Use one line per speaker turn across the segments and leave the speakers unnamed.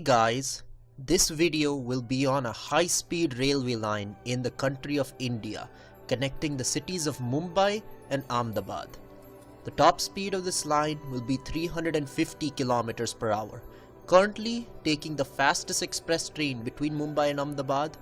guys, this video will be on a high-speed railway line in the country of India, connecting the cities of Mumbai and Ahmedabad. The top speed of this line will be 350 kilometers per hour. Currently, taking the fastest express train between Mumbai and Ahmedabad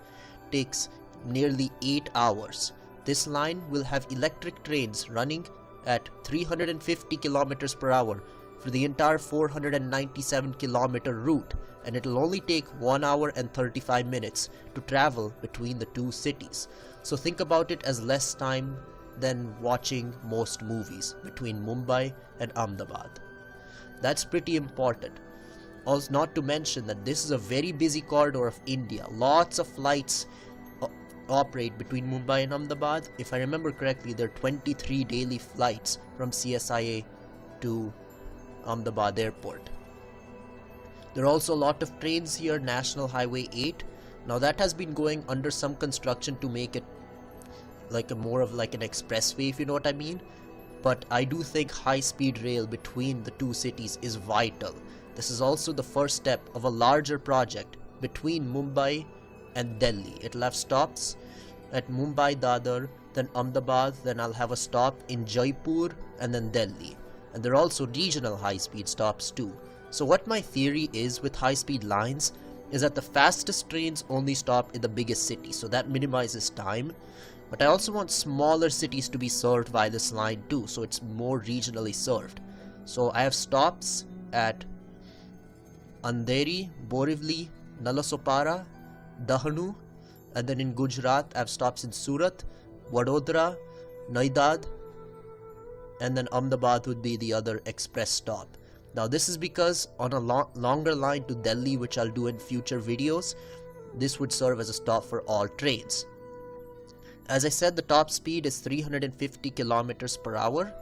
takes nearly 8 hours. This line will have electric trains running at 350 kilometers per hour for the entire 497 kilometer route, and it will only take 1 hour and 35 minutes to travel between the two cities. So think about it as less time than watching most movies between Mumbai and Ahmedabad. That's pretty important. Also, not to mention that this is a very busy corridor of India. Lots of flights operate between Mumbai and Ahmedabad. If I remember correctly, there are 23 daily flights from CSIA to Ahmedabad airport. There are also a lot of trains here. National Highway 8. Now that has been going under some construction to make it like more of an expressway, if you know what I mean. But I do think high-speed rail between the two cities is vital. This is also the first step of a larger project between Mumbai and Delhi. It'll have stops at Mumbai, Dadar, then Ahmedabad, then I'll have a stop in Jaipur and then Delhi. And there are also regional high-speed stops too. So what my theory is with high-speed lines is that the fastest trains only stop in the biggest city, so that minimizes time. But I also want smaller cities to be served by this line too, so it's more regionally served. So I have stops at Andheri, Borivali, Nalasopara, Dahanu, and then in Gujarat I have stops in Surat, Vadodara, Naidad, and then Ahmedabad would be the other express stop. Now this is because on a longer line to Delhi, which I'll do in future videos, this would serve as a stop for all trains. As I said, the top speed is 350 kilometers per hour,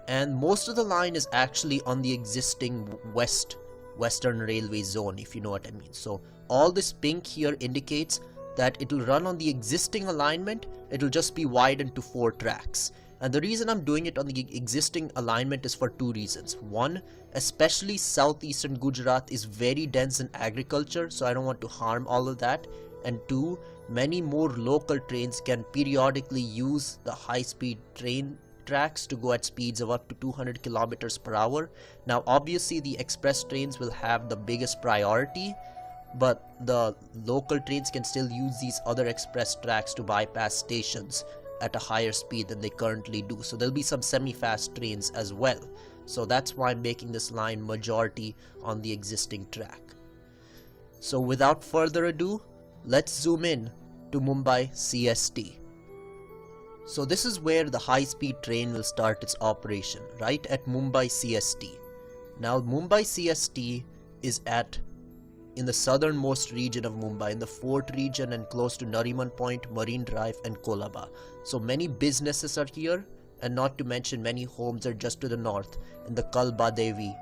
and most of the line is actually on the existing Western Railway zone, if you know what I mean. So all this pink here indicates that it will run on the existing alignment. It will just be widened to 4 tracks. And the reason I'm doing it on the existing alignment is for 2 reasons. One, especially southeastern Gujarat is very dense in agriculture, so I don't want to harm all of that. And 2, many more local trains can periodically use the high-speed train tracks to go at speeds of up to 200 kilometers per hour. Now obviously the express trains will have the biggest priority, but the local trains can still use these other express tracks to bypass stations at a higher speed than they currently do. So there'll be some semi-fast trains as well. So that's why I'm making this line majority on the existing track. So without further ado, let's zoom in to Mumbai CST. So this is where the high-speed train will start its operation, right at Mumbai CST. Now Mumbai CST is in the southernmost region of Mumbai, in the Fort region and close to Nariman Point, Marine Drive and Kolaba. So many businesses are here, and not to mention many homes are just to the north in the Kalbadevi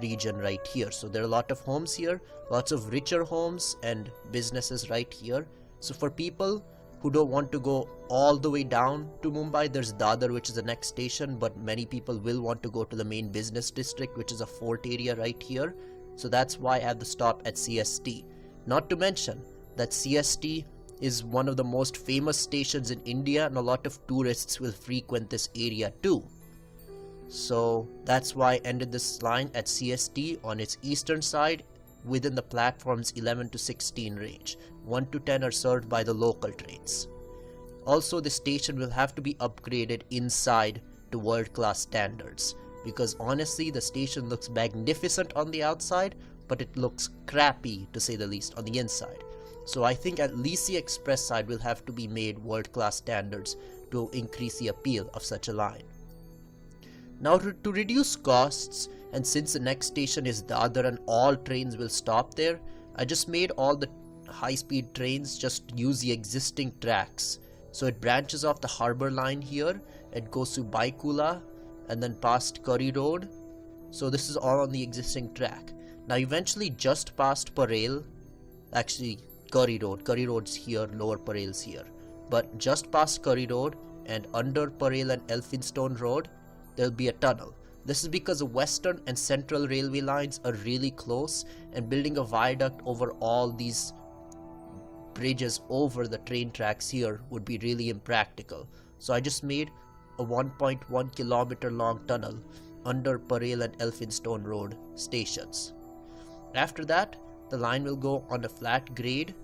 region right here. So there are a lot of homes here, lots of richer homes and businesses right here. So for people who don't want to go all the way down to Mumbai, there's Dadar, which is the next station, but many people will want to go to the main business district, which is a fort area right here. So that's why I have the stop at CST. Not to mention that CST is one of the most famous stations in India, and a lot of tourists will frequent this area too. So that's why I ended this line at CST on its eastern side within the platforms 11 to 16 range. 1 to 10 are served by the local trains. Also, the station will have to be upgraded inside to world-class standards, because honestly the station looks magnificent on the outside, but it looks crappy to say the least on the inside. So I think at least the express side will have to be made world-class standards to increase the appeal of such a line. Now to reduce costs, and since the next station is Dadar and all trains will stop there, I just made all the high-speed trains just use the existing tracks. So it branches off the Harbour line here, it goes to Baikula and then past Curry Road. So this is all on the existing track. Now eventually just past Parel, actually Curry Road's here, Lower Parel's here, but just past Curry Road and under Parel and Elphinstone Road there'll be a tunnel. This is because the western and central railway lines are really close, and building a viaduct over all these bridges over the train tracks here would be really impractical. So I just made a 1.1 kilometer long tunnel under Parel and Elphinstone Road stations. After that, the line will go on a flat grade,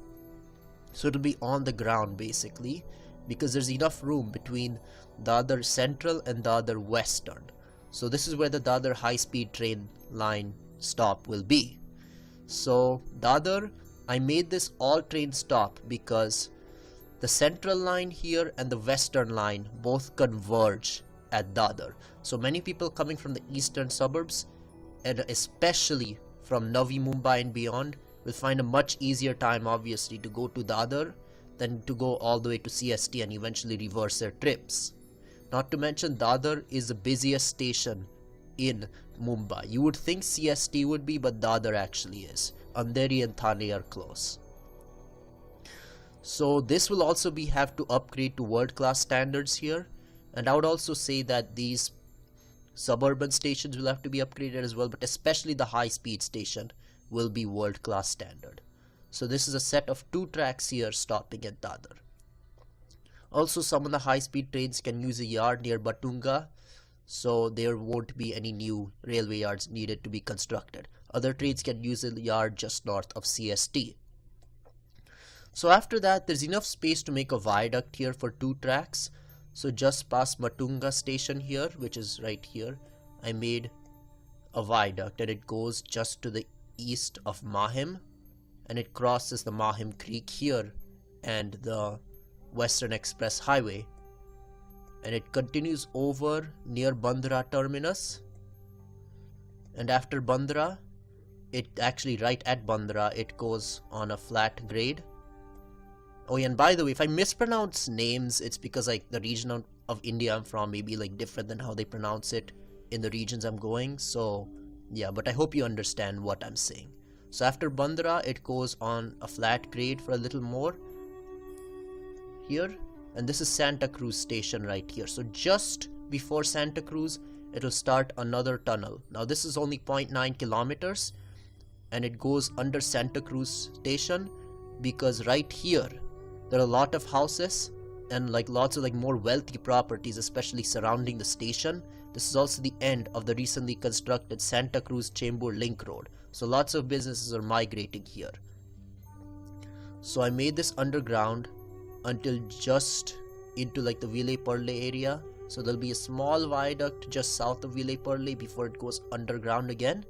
so it'll be on the ground basically, because there's enough room between the other central and the other western. So this is where the other high-speed train line stop will be. So I made this all train stop because the central line here and the western line both converge at Dadar. So many people coming from the eastern suburbs, and especially from Navi Mumbai and beyond, will find a much easier time obviously to go to Dadar than to go all the way to CST and eventually reverse their trips. Not to mention, Dadar is the busiest station in Mumbai. You would think CST would be, but Dadar actually is. Andheri and Thane are close. So this will also have to upgrade to world-class standards here. And I would also say that these suburban stations will have to be upgraded as well, but especially the high-speed station will be world-class standard. So this is a set of 2 tracks here stopping at Dadar. Also, some of the high-speed trains can use a yard near Batunga, so there won't be any new railway yards needed to be constructed. Other trains can use a yard just north of CST. So after that, there's enough space to make a viaduct here for 2 tracks. So just past Matunga station here, which is right here, I made a viaduct, and it goes just to the east of Mahim, and it crosses the Mahim Creek here and the Western Express Highway, and it continues over near Bandra terminus, and after Bandra, right at Bandra, it goes on a flat grade. Oh yeah, and by the way, if I mispronounce names, it's because the region of India I'm from may be different than how they pronounce it in the regions I'm going. So yeah, but I hope you understand what I'm saying. So after Bandra, it goes on a flat grade for a little more here, and this is Santa Cruz station right here. So just before Santa Cruz, it'll start another tunnel. Now this is only 0.9 kilometers, and it goes under Santa Cruz station because right here there are a lot of houses and lots of more wealthy properties, especially surrounding the station. This is also the end of the recently constructed Santa Cruz Chembur Link Road, so lots of businesses are migrating here. So I made this underground until just into the Ville Perle area. So there'll be a small viaduct just south of Ville Perle before it goes underground again.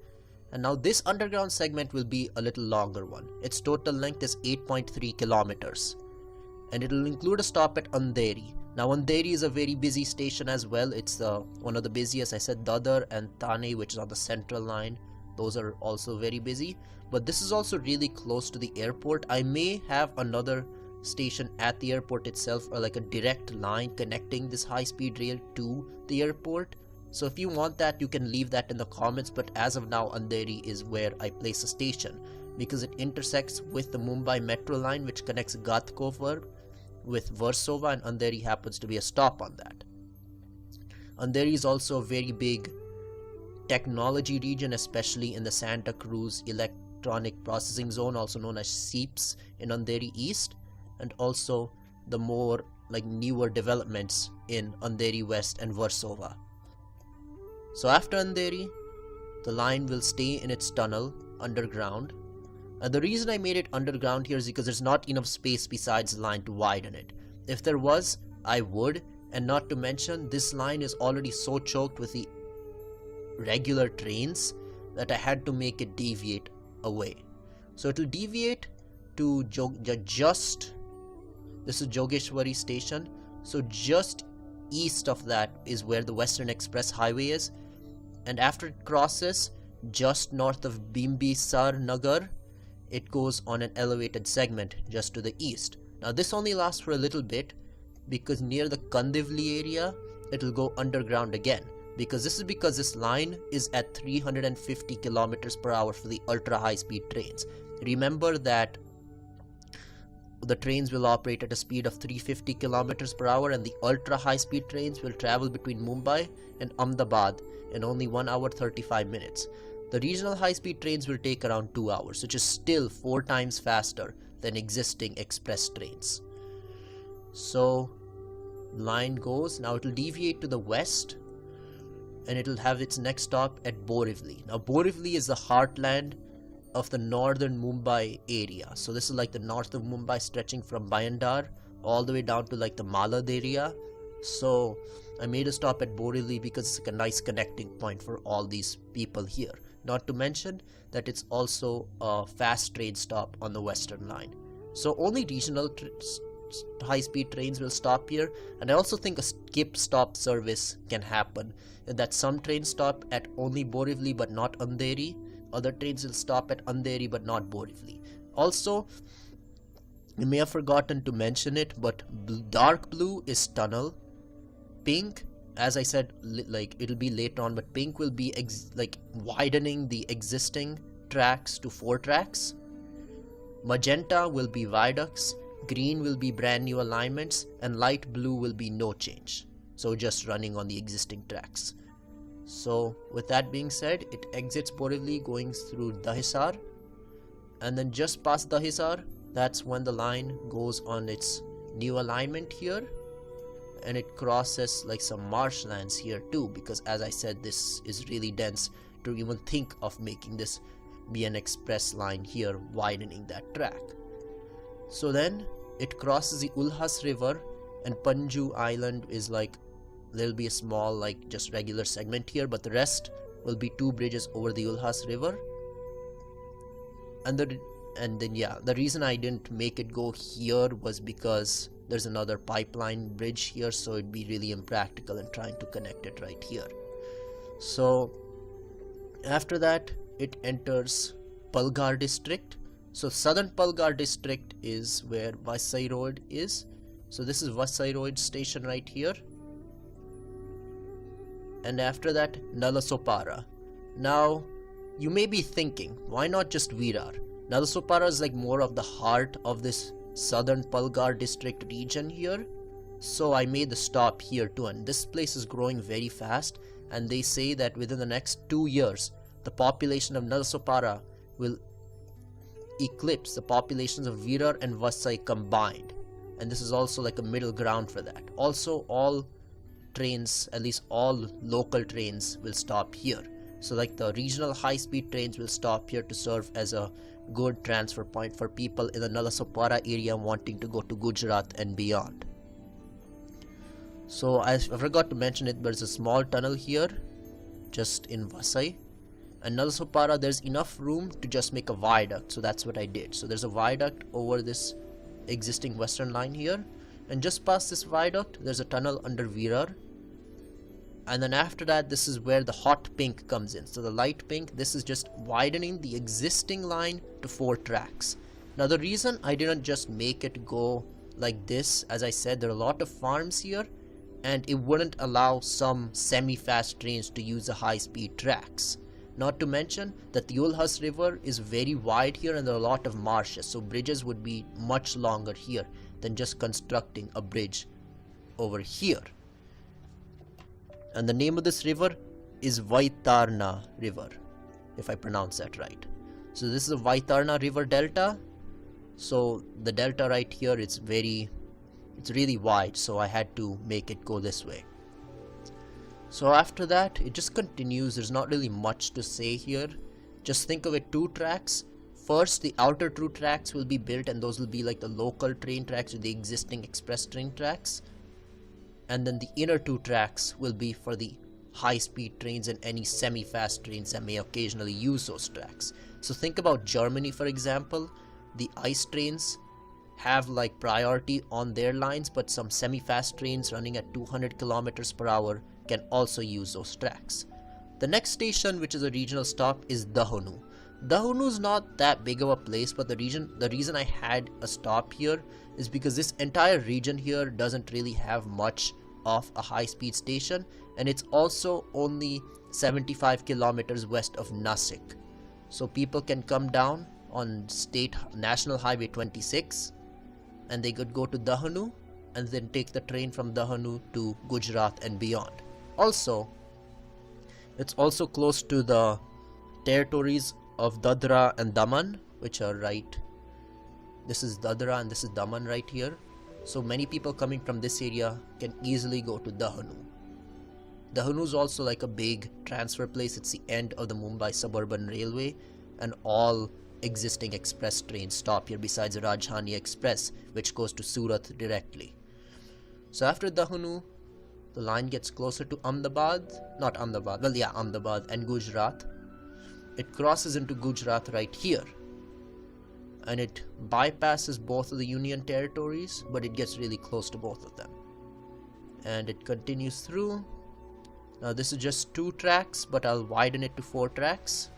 And now this underground segment will be a little longer one. Its total length is 8.3 kilometers. And it will include a stop at Andheri. Now Andheri is a very busy station as well. It's one of the busiest. I said Dadar and Thane, which is on the central line. Those are also very busy. But this is also really close to the airport. I may have another station at the airport itself, or a direct line connecting this high-speed rail to the airport. So if you want that, you can leave that in the comments. But as of now, Andheri is where I place a station because it intersects with the Mumbai metro line, which connects Ghatkopar with Versova, and Andheri happens to be a stop on that. Andheri is also a very big technology region, especially in the Santa Cruz Electronic Processing Zone, also known as SEEPS in Andheri East, and also the more newer developments in Andheri West and Versova. So after Andheri, the line will stay in its tunnel underground. And the reason I made it underground here is because there's not enough space besides the line to widen it. If there was, I would, and not to mention, this line is already so choked with the regular trains that I had to make it deviate away. So it will deviate to this is Jogeshwari Station. So just east of that is where the Western Express Highway is, and after it crosses just north of Bimbisar Nagar, it goes on an elevated segment just to the east. Now this only lasts for a little bit because near the Kandivli area it will go underground again, because this line is at 350 kilometers per hour for the ultra high speed trains. Remember that the trains will operate at a speed of 350 kilometers per hour, and the ultra high speed trains will travel between Mumbai and Ahmedabad in only 1 hour 35 minutes. The regional high speed trains will take around 2 hours, which is still 4 times faster than existing express trains. So line goes, now it will deviate to the west and it will have its next stop at Borivali. Now Borivali is the heartland of the northern Mumbai area. So this is like the north of Mumbai, stretching from Bhayandar all the way down to like the Malad area. So I made a stop at Borivali because it's like a nice connecting point for all these people here. Not to mention that it's also a fast train stop on the western line. So only regional high-speed trains will stop here, and I also think a skip stop service can happen, in that some trains stop at only Borivali but not Andheri. Other trains will stop at Andheri but not Borivali. Also, you may have forgotten to mention it, but dark blue is tunnel. Pink, as I said, like it'll be later on, but pink will be like widening the existing tracks to 4 tracks. Magenta will be viaducts. Green will be brand new alignments, and light blue will be no change, so just running on the existing tracks. So with that being said, it exits Borivali going through Dahisar, and then just past Dahisar, that's when the line goes on its new alignment here, and it crosses like some marshlands here too, because as I said, this is really dense to even think of making this be an express line here, widening that track. So then it crosses the Ulhas river, and Panju Island is like, there'll be a small like just regular segment here, but the rest will be 2 bridges over the Ulhas river. And then yeah, the reason I didn't make it go here was because there's another pipeline bridge here, so it'd be really impractical in trying to connect it right here. So after that it enters Palghar district. So southern Palghar district is where Vasai Road is. So this is Vasai Road station right here. And after that, Nalasopara. Now you may be thinking, why not just Virar? Nalasopara is like more of the heart of this southern Palghar district region here. So I made the stop here too, and this place is growing very fast, and they say that within the next 2 years the population of Nalasopara will eclipse the populations of Virar and Vasai combined, and this is also like a middle ground for that. Also, all trains, at least all local trains, will stop here. So like the regional high-speed trains will stop here to serve as a good transfer point for people in the Nalasopara area wanting to go to Gujarat and beyond. So I forgot to mention it, but there's a small tunnel here just in Vasai. And Nalasopara, there's enough room to just make a viaduct, so that's what I did. So there's a viaduct over this existing western line here, and just past this viaduct there's a tunnel under Virar, and then after that this is where the hot pink comes in. So the light pink, this is just widening the existing line to 4 tracks. Now the reason I didn't just make it go like this, as I said, there are a lot of farms here, and it wouldn't allow some semi-fast trains to use the high-speed tracks. Not to mention that the Ulhas river is very wide here, and there are a lot of marshes, so bridges would be much longer here than just constructing a bridge over here. And the name of this river is Vaitarna river, if I pronounce that right. So this is a Vaitarna river delta. So the delta right here, it's really wide, so I had to make it go this way. So after that it just continues. There's not really much to say here. Just think of it 2 tracks. First, the outer 2 tracks will be built, and those will be like the local train tracks or the existing express train tracks. And then the inner 2 tracks will be for the high-speed trains and any semi-fast trains that may occasionally use those tracks. So think about Germany, for example. The ice trains have like priority on their lines, but some semi-fast trains running at 200 kilometers per hour can also use those tracks. The next station, which is a regional stop, is Dahanu. Dahanu is not that big of a place, but the reason I had a stop here is because this entire region here doesn't really have much of a high-speed station, and it's also only 75 kilometers west of Nasik. So people can come down on National Highway 26 and they could go to Dahanu and then take the train from Dahanu to Gujarat and beyond. Also, it's also close to the territories of Dadra and Daman, which are right. This is Dadra and this is Daman right here. So many people coming from this area can easily go to Dahanu. Dahanu is also like a big transfer place. It's the end of the Mumbai suburban railway, and all existing express trains stop here besides the Rajdhani Express, which goes to Surat directly. So after Dahanu, the line gets closer to Ahmedabad and Gujarat. It crosses into Gujarat right here, and it bypasses both of the Union territories, but it gets really close to both of them. And it continues through. Now this is just 2 tracks, but I'll widen it to 4 tracks.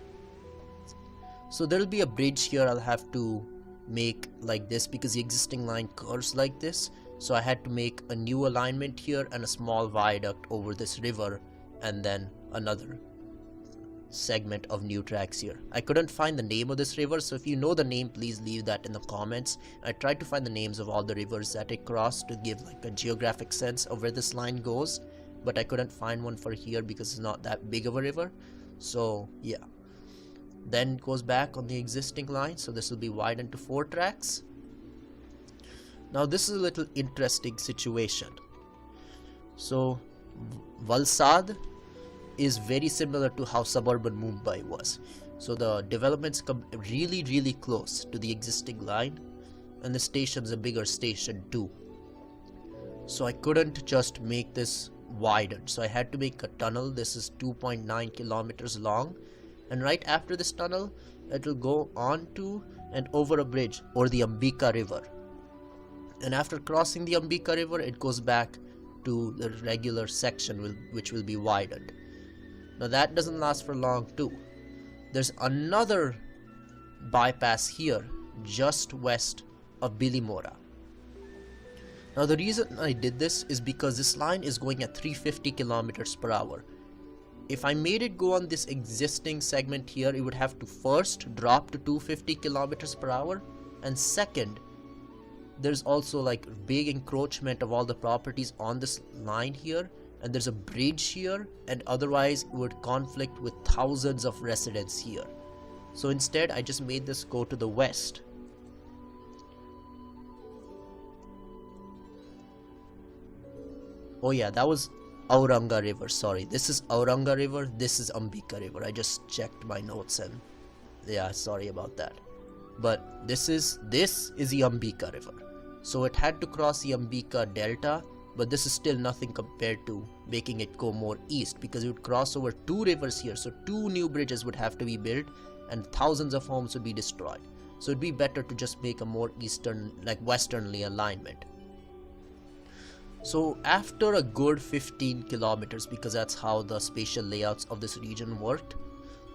So there'll be a bridge here I'll have to make like this because the existing line curves like this. So I had to make a new alignment here and a small viaduct over this river, and then another segment of new tracks here. I couldn't find the name of this river, so if you know the name, please leave that in the comments. I tried to find the names of all the rivers that it crossed to give like a geographic sense of where this line goes, but I couldn't find one for here because it's not that big of a river. So yeah, then it goes back on the existing line, so this will be widened to 4 tracks. Now this is a little interesting situation. So Valsad is very similar to how suburban Mumbai was. So the developments come really close to the existing line, and the station's a bigger station too. So I couldn't just make this widened, so I had to make a tunnel. This is 2.9 kilometers long, and right after this tunnel it will go on to and over a bridge or the Ambika River, and after crossing the Ambika River it goes back to the regular section which will be widened. Now that doesn't last for long too. There's another bypass here just west of Bilimora. Now the reason I did this is because this line is going at 350 kilometers per hour. If I made it go on this existing segment here, it would have to first drop to 250 kilometers per hour, and second, there's also like big encroachment of all the properties on this line here, and there's a bridge here, and otherwise it would conflict with thousands of residents here. So instead I just made this go to the west. Oh yeah, that was Auranga River, sorry. This is Auranga River, this is Ambika River. I just checked my notes and yeah, sorry about that. But this is the Ambika River. So it had to cross the Ambika Delta, but this is still nothing compared to making it go more east, because it would cross over 2 rivers here. So 2 new bridges would have to be built and thousands of homes would be destroyed. So it'd be better to just make a more eastern, like westernly alignment. So after a good 15 kilometers, because that's how the spatial layouts of this region worked,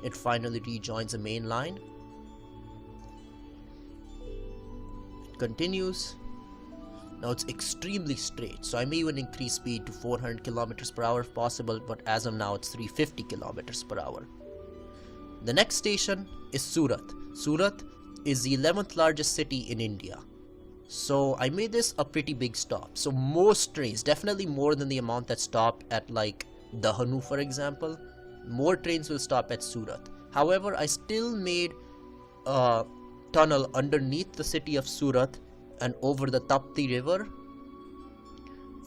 it finally rejoins the main line. It continues. Now it's extremely straight, so I may even increase speed to 400 kilometers per hour if possible, but as of now it's 350 kilometers per hour. The next station is Surat. Surat is the 11th largest city in India. So I made this a pretty big stop. So most trains, definitely more than the amount that stop at like Dahanu for example, more trains will stop at Surat. However, I still made a tunnel underneath the city of Surat and over the Tapti River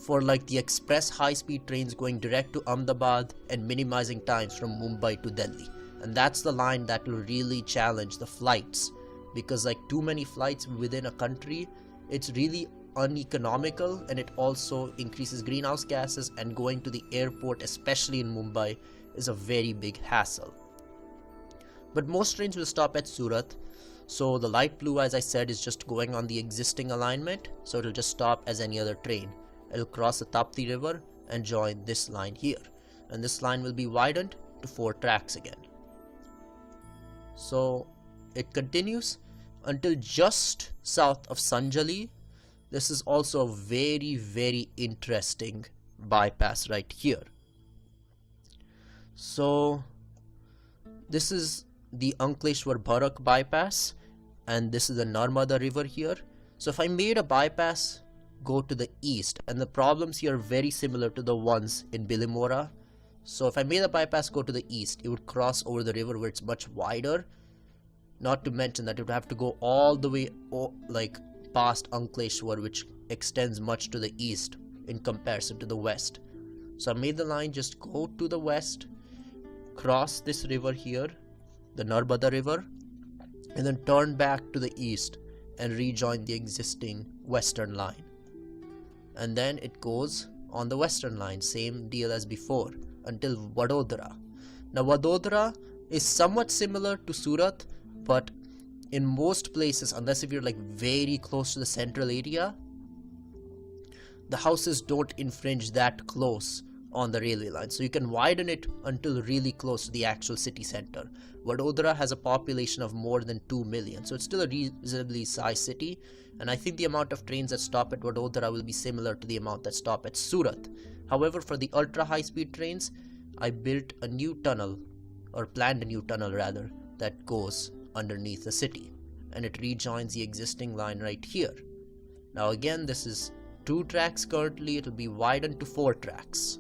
for like the express high-speed trains going direct to Ahmedabad and minimizing times from Mumbai to Delhi. And that's the line that will really challenge the flights, because like too many flights within a country, it's really uneconomical, and it also increases greenhouse gases, and going to the airport, especially in Mumbai, is a very big hassle. But most trains will stop at Surat. So the light blue, as I said, is just going on the existing alignment, so it'll just stop as any other train. It'll cross the Tapti River and join this line here, and this line will be widened to 4 tracks again. So it continues until just south of Sanjali. This is also a very interesting bypass right here. So this is the Ankleshwar Bharak bypass, and this is the Narmada River here. So if I made a bypass go to the east, and the problems here are very similar to the ones in Bilimora. So if I made a bypass go to the east, it would cross over the river where it's much wider. Not to mention that it would have to go all the way like past Ankleshwar, which extends much to the east in comparison to the west. So I made the line just go to the west, cross this river here, the Narbada river, and then turn back to the east and rejoin the existing western line. And then it goes on the western line, same deal as before, until Vadodara. Now Vadodara is somewhat similar to Surat, but in most places, unless if you're like very close to the central area, the houses don't infringe that close on the railway line, so you can widen it until really close to the actual city center. Vadodara has a population of more than 2 million, so it's still a reasonably sized city, and I think the amount of trains that stop at Vadodara will be similar to the amount that stop at Surat. However, for the ultra high speed trains, I built a new tunnel, or planned a new tunnel rather, that goes underneath the city, and it rejoins the existing line right here. Now again, this is 2 tracks currently, it will be widened to 4 tracks.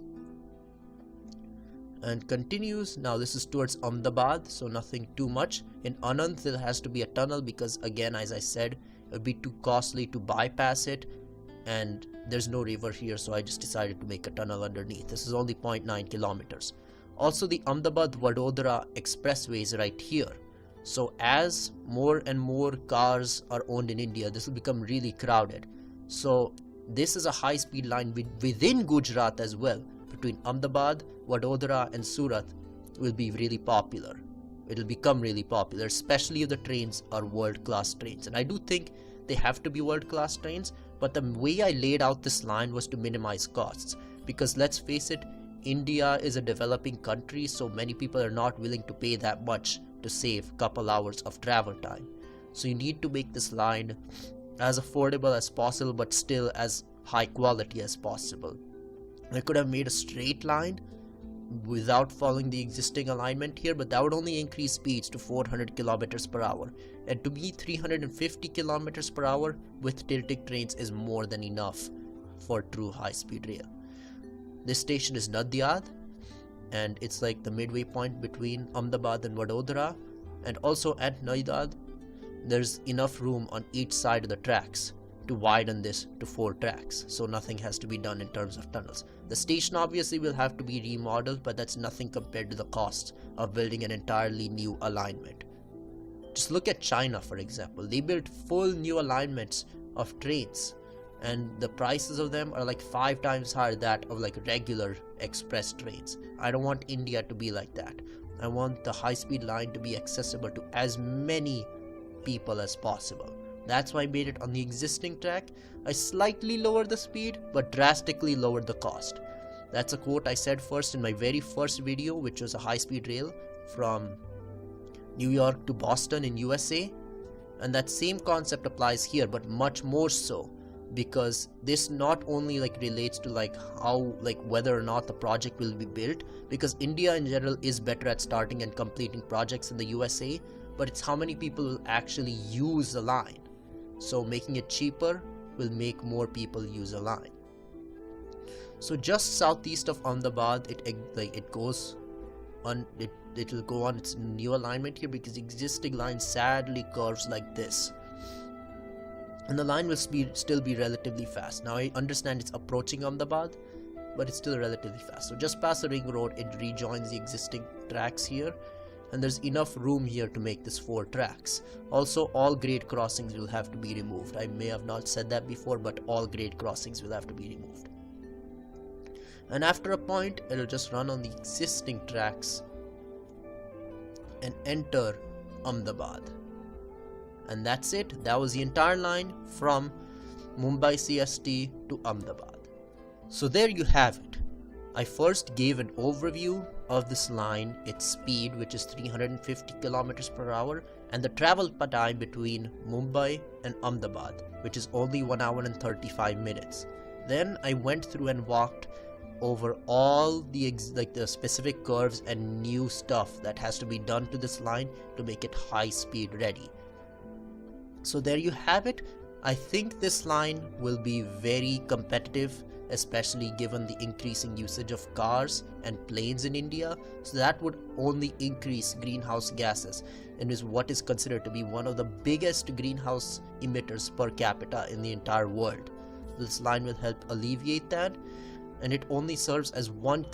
And continues. Now this is towards Ahmedabad, so nothing too much. In Anand there has to be a tunnel because, again, as I said, it would be too costly to bypass it, and there's no river here, so I just decided to make a tunnel underneath. This is only 0.9 kilometers. Also, the Ahmedabad Vadodara expressway is right here, so as more and more cars are owned in India, this will become really crowded. So this is a high speed line within Gujarat as well. Between Ahmedabad, Vadodara and Surat will be really popular. It'll become really popular, especially if the trains are world-class trains. And I do think they have to be world-class trains, but the way I laid out this line was to minimize costs. Because let's face it, India is a developing country, so many people are not willing to pay that much to save a couple hours of travel time. So you need to make this line as affordable as possible, but still as high quality as possible. I could have made a straight line without following the existing alignment here, but that would only increase speeds to 400 kilometers per hour. And to me, 350 kilometers per hour with tilting trains is more than enough for true high-speed rail. This station is Nadyad, and it's like the midway point between Ahmedabad and Vadodara. And also at Nadyad, there's enough room on each side of the tracks to widen this to 4 tracks, so nothing has to be done in terms of tunnels. The station obviously will have to be remodeled, but that's nothing compared to the cost of building an entirely new alignment. Just look at China, for example. They built full new alignments of trains, and the prices of them are like 5 times higher that of like regular express trains. I don't want India to be like that. I want the high-speed line to be accessible to as many people as possible. That's why I made it on the existing track. I slightly lowered the speed, but drastically lowered the cost. That's a quote I said first in my very first video, which was a high-speed rail from New York to Boston in USA. And that same concept applies here, but much more so, because this not only like relates to like how, like whether or not the project will be built, because India in general is better at starting and completing projects in the USA, but it's how many people will actually use the line. So making it cheaper will make more people use a line. So just southeast of Ahmedabad, it goes on. It will go on its new alignment here, because the existing line sadly curves like this, and the line will still be relatively fast. Now I understand it's approaching Ahmedabad, but it's still relatively fast. So just past the ring road, it rejoins the existing tracks here. And there's enough room here to make this 4 tracks. Also, all grade crossings will have to be removed. I may have not said that before, but all grade crossings will have to be removed. And after a point, it'll just run on the existing tracks and enter Ahmedabad. And that's it. That was the entire line from Mumbai CST to Ahmedabad. So there you have it. I first gave an overview of this line, its speed, which is 350 kilometers per hour, and the travel time between Mumbai and Ahmedabad, which is only 1 hour and 35 minutes. Then I went through and walked over all the specific curves and new stuff that has to be done to this line to make it high speed ready. So there you have it. I think this line will be very competitive, especially given the increasing usage of cars and planes in India, so that would only increase greenhouse gases and is what is considered to be one of the biggest greenhouse emitters per capita in the entire world. This line will help alleviate that, and it only serves as one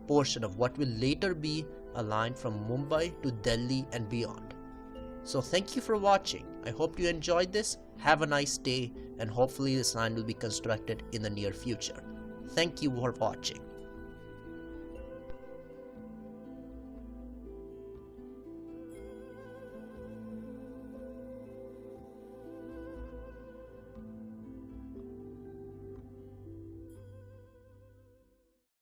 portion of what will later be a line from Mumbai to Delhi and beyond. So thank you for watching. I hope you enjoyed this. Have a nice day, and hopefully this line will be constructed in the near future. Thank you for watching.